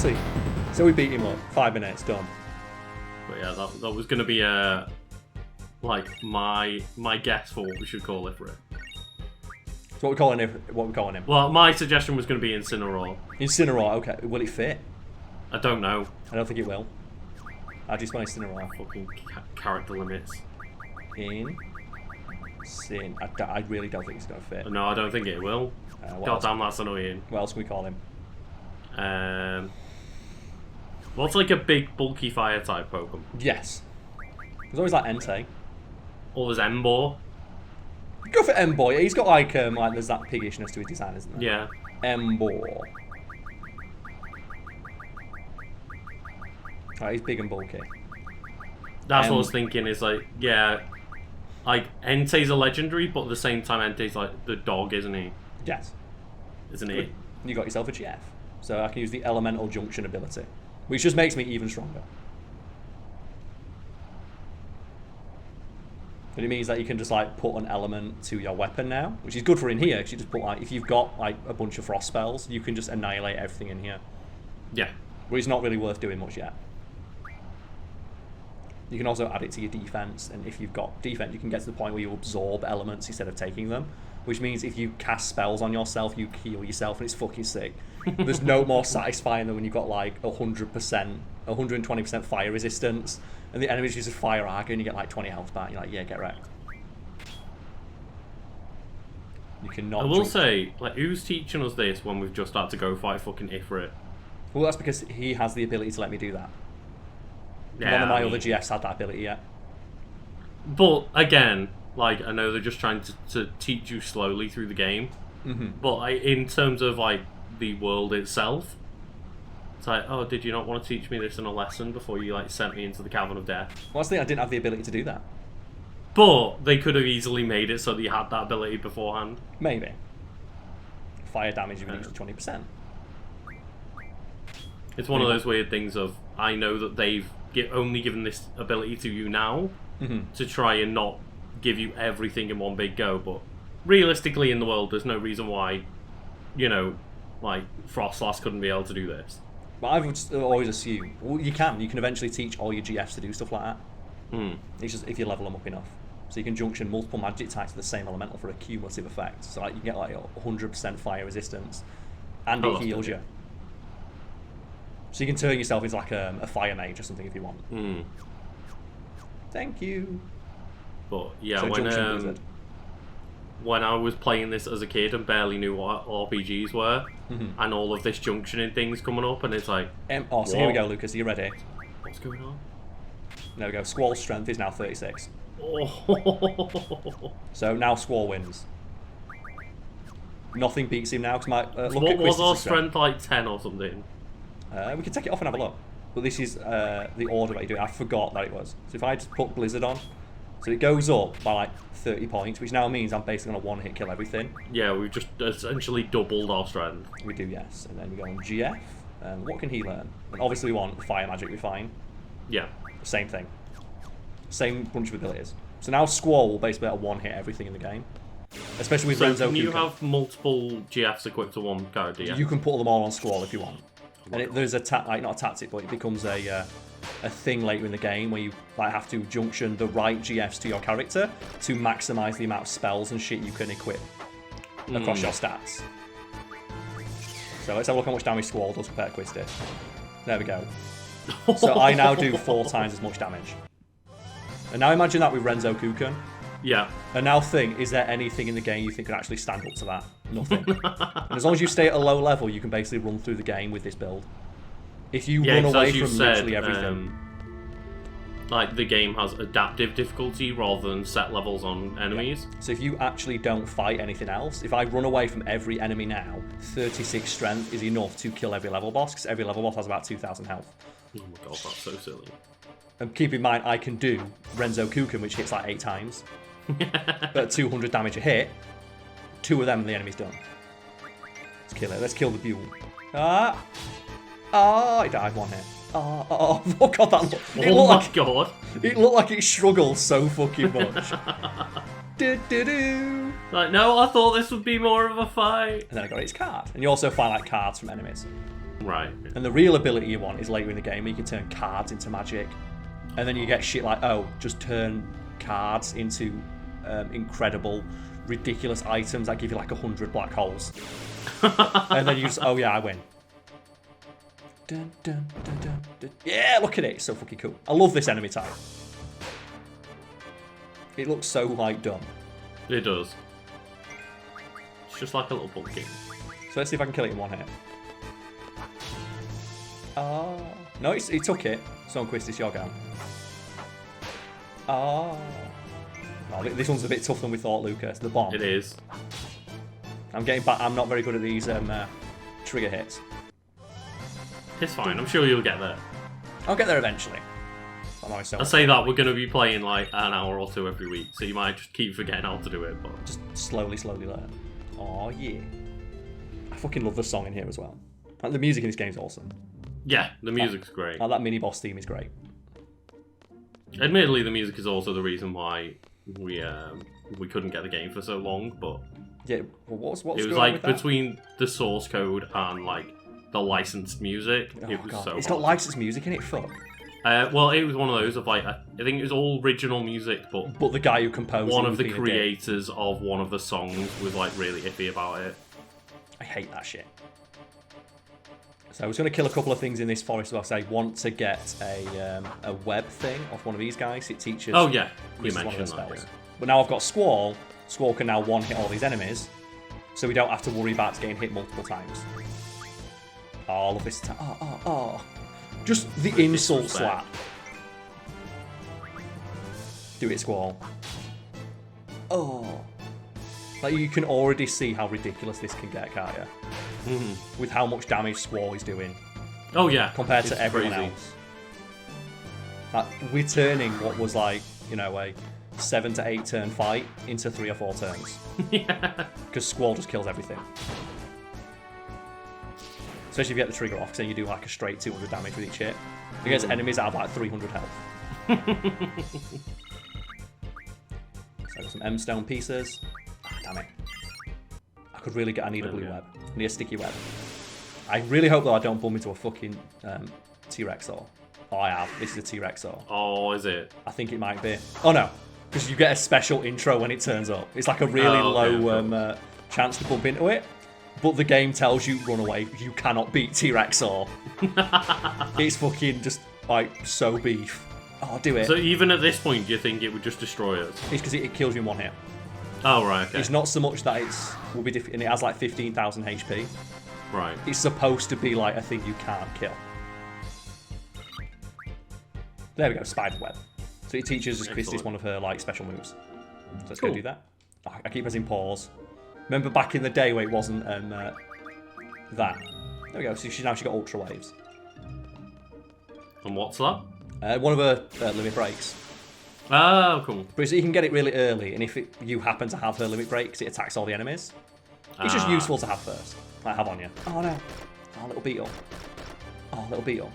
ability. So we beat him up. 5 minutes, done. But yeah, that was going to be like my guess for what we should call it for it. So what we calling him? Well, my suggestion was going to be Incineroar. Incineroar, okay. Will it fit? I don't know. I don't think it will. How do you spell Incineroar? Fucking character limits. I really don't think it's going to fit. No, I don't think it will. God damn, that's annoying. What else can we call him? What's like a big, bulky fire type Pokemon? Yes. There's always like Entei. Or there's Emboar. Go for Emboar. He's got like there's that piggishness to his design, isn't there? Yeah. Emboar. Alright, he's big and bulky. That's what I was thinking, is like, yeah, like, Entei's a legendary, but at the same time, Entei's like the dog, isn't he? Yes. Isn't he? You got yourself a GF. So I can use the Elemental Junction ability, which just makes me even stronger. But it means that you can just like put an element to your weapon now, which is good for in here, because you just put like, if you've got like a bunch of frost spells, you can just annihilate everything in here. Yeah. But it's not really worth doing much yet. You can also add it to your defense, and if you've got defense, you can get to the point where you absorb elements instead of taking them, which means if you cast spells on yourself, you heal yourself, and it's fucking sick. There's no more satisfying than when you've got like 100%, 120% fire resistance, and the enemies use a fire arc, and you get like 20 health back. You're like, yeah, get wrecked. You cannot. I will say, like, who's teaching us this when we've just had to go fight fucking Ifrit? Well, that's because he has the ability to let me do that. Yeah, None of my other GFs had that ability yet. But again, like, I know they're just trying to teach you slowly through the game. Mm-hmm. But in terms of like the world itself, it's like, oh, did you not want to teach me this in a lesson before you like sent me into the Cavern of Death? Well, that's the thing, I didn't have the ability to do that. But they could have easily made it so that you had that ability beforehand. Maybe. Fire damage reduced to 20%. It's one of those weird things of, I know that they've only given this ability to you now to try and not give you everything in one big go, but realistically in the world there's no reason why, you know, like Frostlass couldn't be able to do this. But I would always assume, well, you can eventually teach all your GFs to do stuff like that. It's just if you level them up enough. So you can junction multiple magic types to the same elemental for a cumulative effect. So like you can get like 100% fire resistance, and it heals you. So you can turn yourself into like a fire mage or something if you want. Thank you. But yeah, so when I was playing this as a kid and barely knew what RPGs were, and all of this junctioning things coming up, and it's like, so here we go, Lucas. Are you ready? What's going on? There we go. Squall's strength is now 36. Oh. So now Squall wins. Nothing beats him now because what was our strength, like 10 or something? We can take it off and have a look. But this is the order that you do it. I forgot that it was. So if I just put Blizzard on, so it goes up by like 30 points, which now means I'm basically going to one-hit kill everything. Yeah, we've just essentially doubled our strength. We do, yes. And then we go on GF. What can he learn? And obviously we want Fire Magic Refine. Yeah. Same thing. Same bunch of abilities. So now Squall will basically have one-hit everything in the game. Especially with Renzo can you Kuka. have multiple GFs equipped to one character? Yeah? You can put them all on Squall if you want. And there's not a tactic, but it becomes a thing later in the game where you like have to junction the right GFs to your character to maximise the amount of spells and shit you can equip across your stats. So let's have a look how much damage Squall does compared to Quistis. There we go. So I now do 4 times as much damage. And now imagine that with Renzo Kukan. Yeah. And now think, is there anything in the game you think could actually stand up to that? Nothing. And as long as you stay at a low level, you can basically run through the game with this build. If you run away from literally everything... like, the game has adaptive difficulty rather than set levels on enemies. Yeah. So if you actually don't fight anything else, if I run away from every enemy now, 36 strength is enough to kill every level boss, because every level boss has about 2,000 health. Oh my god, that's so silly. And keep in mind, I can do Renzo Kukan, which hits like 8 times. But 200 damage a hit, 2 of them and the enemy's done. Let's kill it. Let's kill the Buell. He died 1 hit. Oh god, that looked... Oh my god. It looked like it struggled so fucking much. Do-do-do. Like, no, I thought this would be more of a fight. And then I got its card. And you also find like cards from enemies. Right. And the real ability you want is later in the game where you can turn cards into magic. And then you get shit like, oh, just turn cards into incredible, ridiculous items that give you like 100 black holes. And then you just, oh yeah, I win. Dun, dun, dun, dun, dun. Yeah, look at it. It's so fucking cool. I love this enemy type. It looks so, like, dumb. It does. It's just like a little pumpkin. So let's see if I can kill it in one hit. Oh. No, he took it. So on Quistis, your go. Oh. No, this one's a bit tougher than we thought, Lucas. The bomb. It is. I'm getting back. I'm not very good at these trigger hits. It's fine. I'm sure you'll get there. I'll get there eventually. I say that we're going to be playing like an hour or two every week, so you might just keep forgetting how to do it. But just slowly learn. Oh yeah. I fucking love the song in here as well. Like, the music in this game is awesome. Yeah, the music's great. Like, that mini boss theme is great. Admittedly, the music is also the reason why we couldn't get the game for so long. But yeah, well, what's it was like between the source code and like the licensed music. Oh, it was God. so. It's hard. got licensed music in it. Fuck. Well, it was one of those of like I think it was all original music, but the guy who composed one it of the being a creators of one of the songs was like really iffy about it. I hate that shit. So I was going to kill a couple of things in this forest. So I want to get a web thing off one of these guys. It teaches. Oh yeah, you one of mentioned the that. spells. Yeah. But now I've got Squall. Squall can now one-hit all these enemies, so we don't have to worry about getting hit multiple times. Oh, I love this time. Oh. Just the insult slap. Do it, Squall. Oh. Like, you can already see how ridiculous this can get, can't you? Mm-hmm. With how much damage Squall is doing. Oh yeah. Compared to everyone crazy. else. Like, we're turning what was like, a 7 to 8 turn fight into 3 or 4 turns. Yeah. Because Squall just kills everything. Especially if you get the trigger off, because then you do like a straight 200 damage with each hit. Against enemies that have like 300 health. So I got some M-stone pieces. Ah, damn it. I need a blue web. I need a sticky web. I really hope though I don't bump into a fucking T-Rex saw. Oh, I have. This is a T-Rex saw. Oh, is it? I think it might be. Oh no, because you get a special intro when it turns up. It's like a really low chance to bump into it. But the game tells you, run away. You cannot beat T-Rex saw. It's fucking just like so beef. Oh, do it. So even at this point, do you think it would just destroy us? It's because it kills you in one hit. Oh, right, okay. It's not so much that will be different, and it has like 15,000 HP. Right. It's supposed to be like a thing you can't kill. There we go, spider web. So it teaches Quistis one of her like special moves. So let's go do that. Oh, I keep pressing pause. Remember back in the day where it wasn't that. There we go. So she got ultra waves. And what's that? One of her limit breaks. Oh, cool. But you can get it really early, and if you happen to have her limit breaks, it attacks all the enemies. It's just useful to have first. Like, have on you. Oh no. Oh, little beetle. Oh, little beetle.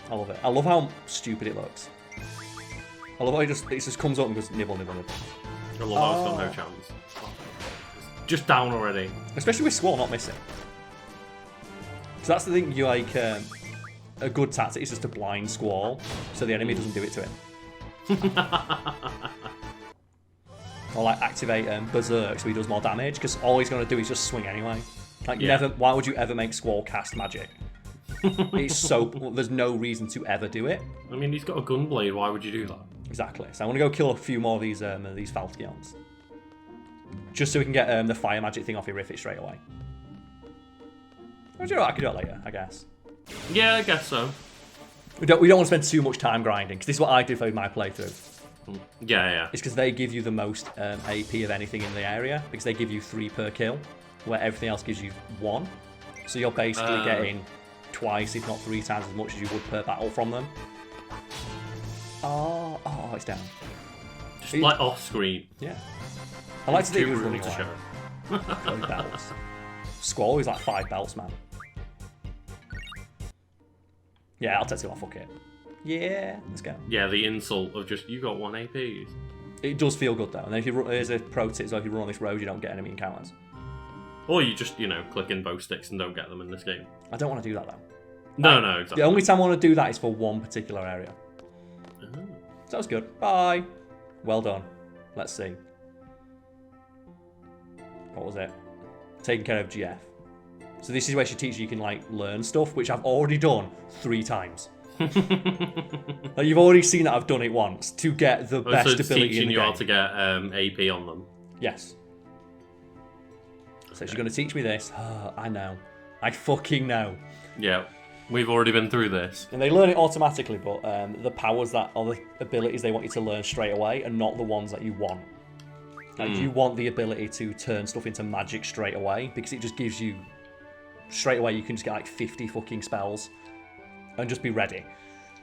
I love it. I love how stupid it looks. I love how it just comes up and goes nibble, nibble, nibble. I love how it's got no chance. Just down already. Especially with Squall not missing. So that's the thing, you like, a good tactic is just to blind Squall so the enemy doesn't do it to him. Or like activate Berserk so he does more damage, because all he's going to do is just swing anyway. Like, why would you ever make Squall cast magic? There's no reason to ever do it. I mean, he's got a gunblade, why would you do that? Exactly. So I want to go kill a few more of these Falchions. Just so we can get the fire magic thing off your Riffit straight away. I could do it later, I guess. Yeah, I guess so. We don't want to spend too much time grinding, because this is what I do for my playthrough. Yeah. It's because they give you the most AP of anything in the area, because they give you 3 per kill, where everything else gives you 1. So you're basically getting twice, if not 3 times as much as you would per battle from them. Oh, it's down. Just like off screen. Yeah. I like to think it was running to away. show. Belts. Squall is like 5 belts, man. Yeah, I'll take it off, fuck it. Yeah, let's go. Yeah, the insult of just, you got 1 AP. It does feel good though, and then there's a pro tip, so if you run on this road, you don't get enemy encounters. Or you just, click in bow sticks and don't get them in this game. I don't want to do that though. No, no, exactly. The only time I want to do that is for one particular area. So that was good. Bye. Well done. Let's see. What was it? Taking care of GF. So this is where she teaches you can like learn stuff, which I've already done 3 times. Like, you've already seen that I've done it once to get the best so it's ability teaching in the you game. how to get AP on them. Yes. So she's going to teach me this. I know. I fucking know. Yeah, we've already been through this. And they learn it automatically, but the powers that are the abilities they want you to learn straight away are not the ones that you want. Like, you want the ability to turn stuff into magic straight away, because it just gives you... Straight away, you can just get like 50 fucking spells and just be ready.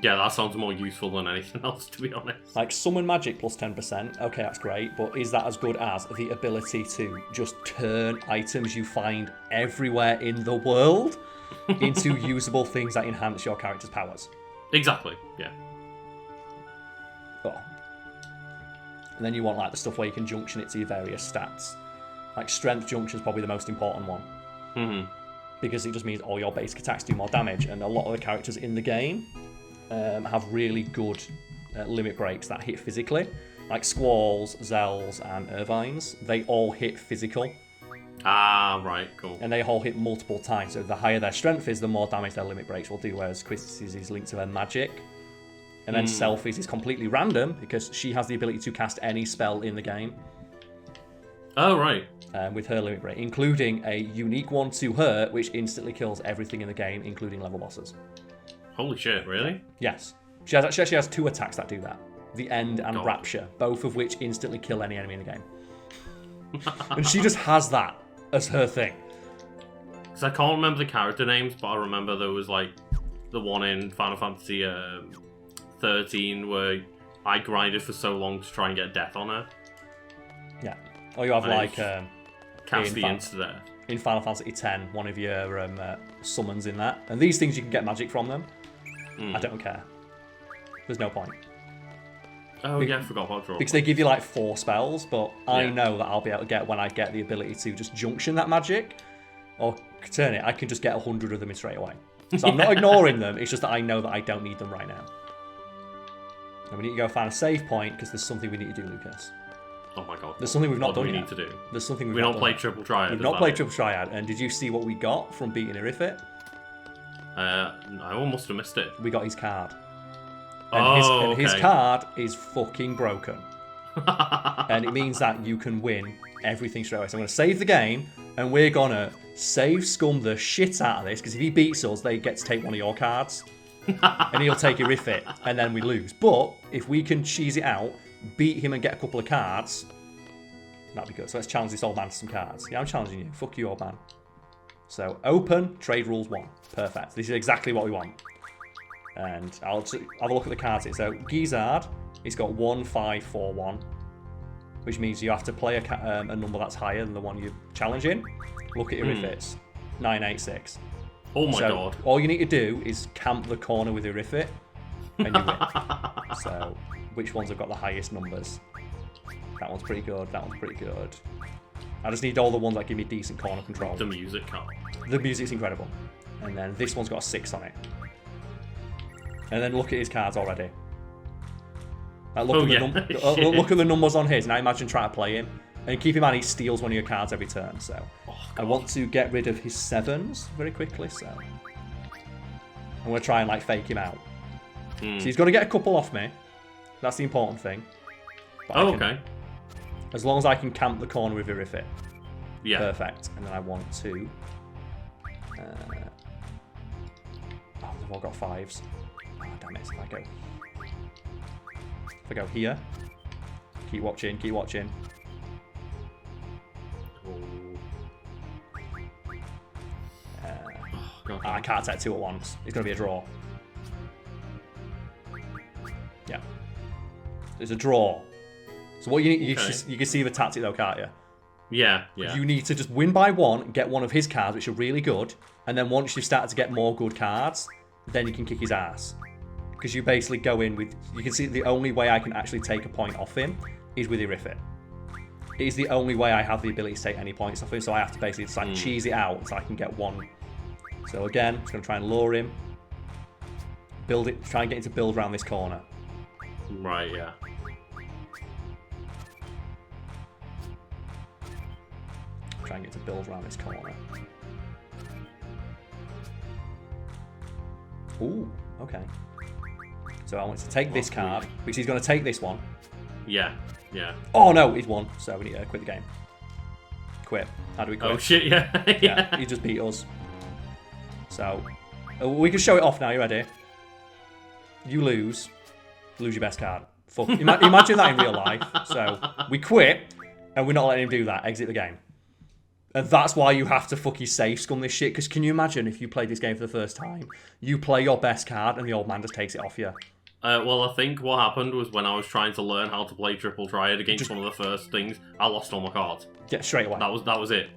Yeah, that sounds more useful than anything else, to be honest. Like, summon magic plus 10%, okay, that's great, but is that as good as the ability to just turn items you find everywhere in the world into usable things that enhance your character's powers? Exactly, yeah. Oh. And then you want like the stuff where you can junction it to your various stats. Like strength junction is probably the most important one. Mm-hmm. Because it just means all your basic attacks do more damage, and a lot of the characters in the game have really good limit breaks that hit physically. Like Squalls, Zells, and Irvines, they all hit physical. Ah, right, cool. And they all hit multiple times, so the higher their strength is, the more damage their limit breaks will do, whereas Quistis is linked to their magic. And then Selfies is completely random, because she has the ability to cast any spell in the game. Oh, right. With her limit break, including a unique one to her, which instantly kills everything in the game, including level bosses. Holy shit, really? Yes. She actually has 2 attacks that do that. The End and God. Rapture, both of which instantly kill any enemy in the game. And she just has that as her thing. Because I can't remember the character names, but I remember there was like the one in Final Fantasy 13 where I grinded for so long to try and get death on her. Yeah. Or you have like... Cast the insta there. In Final Fantasy X, one of your summons in that. And these things, you can get magic from them. I don't care. There's no point. Oh, yeah, I forgot about draw. Because they give you like 4 spells, but I know that I'll be able to get, when I get the ability to just junction that magic, or turn it, I can just get 100 of them in straight away. So I'm not ignoring them, it's just that I know that I don't need them right now. And we need to go find a save point, because there's something we need to do, Lucas. Oh my god. There's something we've not done What do we yet. need to do? There's something We've not played Triple Triad. We've not played Triple Triad, and did you see what we got from beating Irifit? I almost have missed it. We got his card. And his card is fucking broken. And it means that you can win everything straight away. So I'm going to save the game, and we're going to save-scum the shit out of this, because if he beats us, they get to take one of your cards. And he'll take Irifit, and then we lose. But if we can cheese it out, beat him and get a couple of cards, that'd be good. So let's challenge this old man to some cards. Yeah, I'm challenging you. Fuck you, old man. So open, trade rules 1. Perfect. This is exactly what we want. And I'll have a look at the cards here. So Gizzard, he's got 1, 5, 4, 1, which means you have to play a number that's higher than the one you're challenging. Look at Irifit's. 9, 8, 6. Oh my god. All you need to do is camp the corner with Irifit, and you win. So which ones have got the highest numbers? That one's pretty good. That one's pretty good. I just need all the ones that give me decent corner control. The music card. The music's incredible. And then this one's got a 6 on it. And then look at his cards already. Look at the numbers on his. Now imagine trying to play him. And keep in mind, he steals one of your cards every turn. So I want to get rid of his 7s very quickly. So I'm going to try and like fake him out. So he's going to get a couple off me. That's the important thing. But okay. As long as I can camp the corner with Irifit. Yeah. Perfect. And then I want to... they've all got 5s. Oh, damn it. If I go here... Keep watching, keep watching. I can't take 2 at once. It's going to be a draw. Yeah. There's a draw. So what you need, you can see the tactic though, can't you? Yeah. You need to just win by 1, get one of his cards, which are really good, and then once you've started to get more good cards, then you can kick his ass. Because you basically go in with... You can see the only way I can actually take a point off him is with Irifit. It is the only way I have the ability to take any points off him, so I have to basically just like cheese it out so I can get 1. So again, just going to try and lure him. build it. Try and get him to build around this corner. Right, yeah. Try and get to build around this corner. Ooh, okay. So I want to take this card, because he's going to take this one. Yeah, yeah. Oh no, he's won. So we need to quit the game. Quit. How do we quit? Oh shit, yeah. Yeah, he just beat us. So we can show it off now. You ready? You lose. Lose your best card. Fuck. Imagine that in real life. So we quit, and we're not letting him do that. Exit the game. And that's why you have to fucking save scum this shit. Because can you imagine if you played this game for the first time, you play your best card, and the old man just takes it off you? Well, I think what happened was when I was trying to learn how to play Triple Triad against one of the first things, I lost all my cards. Yeah, straight away. That was it.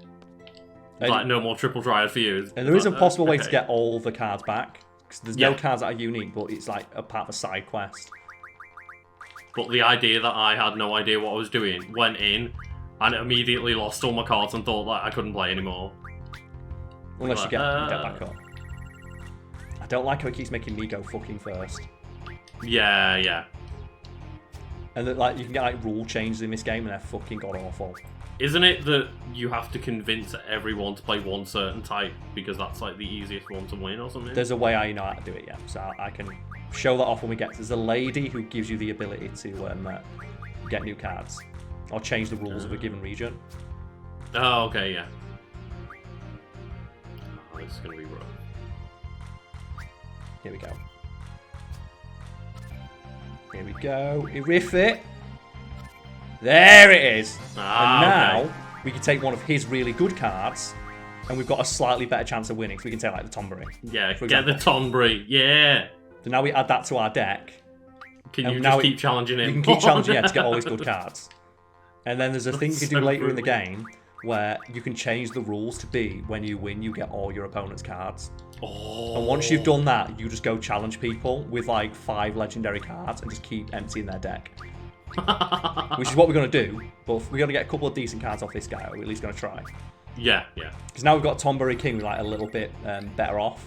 Like, no more Triple Triad for you. And there is a possible way to get all the cards back. Because there's no cards that are unique, but it's like a part of a side quest. But the idea that I had no idea what I was doing, went in, and immediately lost all my cards and thought like I couldn't play anymore. Unless you get back up. I don't like how it keeps making me go fucking first. Yeah, yeah. And that, like, you can get like rule changes in this game, and they're fucking god awful. Isn't it that you have to convince everyone to play one certain type because that's like the easiest one to win or something? There's a way I know how to do it, yeah. So I can show that off when we get. There's a lady who gives you the ability to get new cards or change the rules of a given region. Oh, okay, yeah. Oh, this is gonna be rough. Here we go. Here we go. Riff it. There it is. And now we can take one of his really good cards, and we've got a slightly better chance of winning. So we can take like the Tonberry. Yeah, get the Tonberry. Yeah. So now we add that to our deck. Can you just keep challenging him? You can keep challenging to get all his good cards. And then there's a thing you can do later in the game where you can change the rules to be when you win, you get all your opponent's cards. Oh. And once you've done that, you just go challenge people with like 5 legendary cards and just keep emptying their deck. Which is what we're going to do, but we're going to get a couple of decent cards off this guy, or we're at least going to try. Yeah, yeah. Because now we've got Tonberry King, we're like a little bit better off.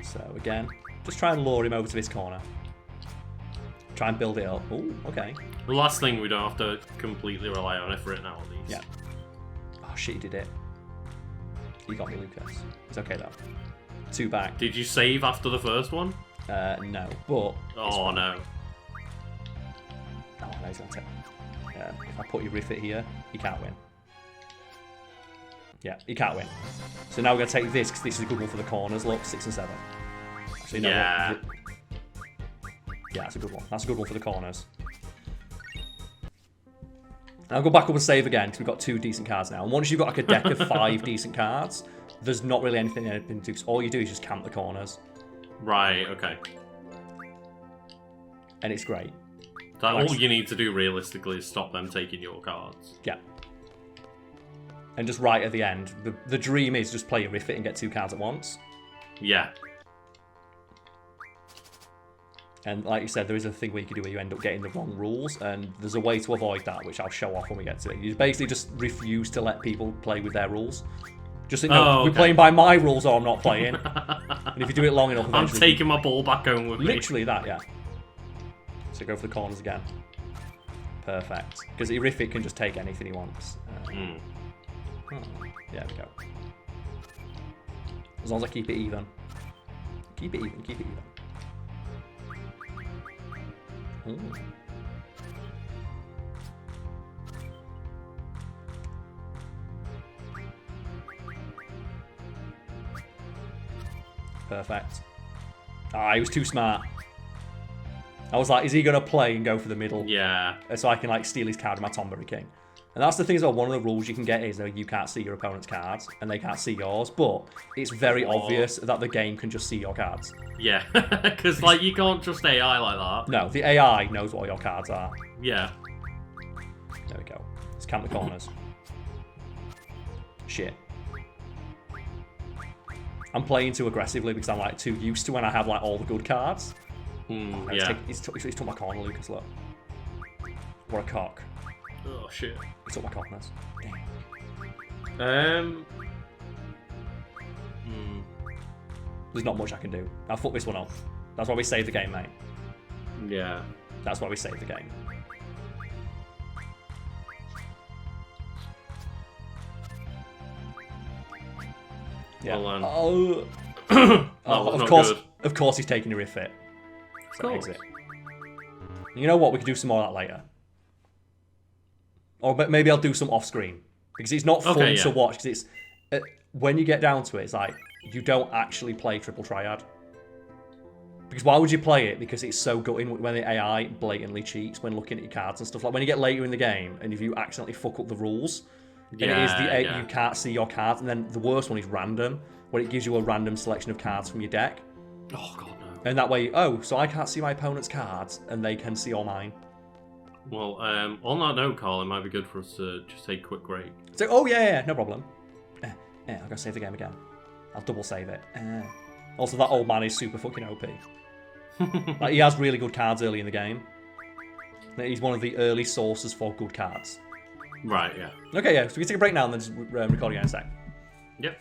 So again, just try and lure him over to this corner. Try and build it up. Oh, okay. The last thing we don't have to completely rely on it for it now, at least. Yeah. Oh shit, he did it. He got me, Lucas. It's okay though. 2 back. Did you save after the first one? No, but... Oh, no. Oh, no, he's going to take... if I put your Riff it here, he can't win. Yeah, he can't win. So now we're going to take this, because this is a good one for the corners. Look, 6 and 7. Actually, no, yeah. Look, yeah, that's a good one. That's a good one for the corners. I'll go back up and save again, because we've got 2 decent cards now. And once you've got like a deck of 5 decent cards, there's not really anything to do. So all you do is just camp the corners. Right, okay. And it's great. That all you need to do realistically is stop them taking your cards. Yeah. And just right at the end, the dream is just play a Riff it and get 2 cards at once. Yeah. And like you said, there is a thing where you can do where you end up getting the wrong rules, and there's a way to avoid that, which I'll show off when we get to it. You basically just refuse to let people play with their rules. Just think, no, we're playing by my rules or I'm not playing. And if you do it long enough, I'm taking my ball back home with me. Literally that, yeah. So go for the corners again. Perfect. Because Riff-it can just take anything he wants. Yeah, there we go. As long as I keep it even. Keep it even, keep it even. Ooh. Perfect. Ah, he was too smart. I was like, is he going to play and go for the middle? Yeah. So I can like steal his card with my Tonberry King. And that's the thing as well, one of the rules you can get is that you can't see your opponent's cards and they can't see yours, but it's very obvious that the game can just see your cards. Yeah, because like you can't trust AI like that. No, the AI knows what your cards are. Yeah. There we go. Let's camp the corners. Shit. I'm playing too aggressively because I'm like too used to when I have like all the good cards. Yeah. He's took my corner, Lucas, look. What a cock. Oh shit. He took my corners. There's not much I can do. I'll fuck this one up. That's why we save the game, mate. Yeah. That's why we save the game. Yeah. Well, of course he's taking a refit. So course. exit. You know what? We could do some more of that later. Or maybe I'll do some off-screen. Because it's not fun to watch. Because it's when you get down to it, it's like, you don't actually play Triple Triad. Because why would you play it? Because it's so gutting when the AI blatantly cheats when looking at your cards and stuff. Like when you get later in the game, and if you accidentally fuck up the rules, and it is you can't see your cards, and then the worst one is random, where it gives you a random selection of cards from your deck. Oh god, no. And that way, so I can't see my opponent's cards, and they can see all mine. Well, on that note, Karl, it might be good for us to just take a quick break. So, no problem. I'm gonna save the game again. I'll double save it. Also, that old man is super fucking OP. Like, he has really good cards early in the game. He's one of the early sources for good cards. Right, yeah. Okay, so we can take a break now and then just record again in a sec. Yep.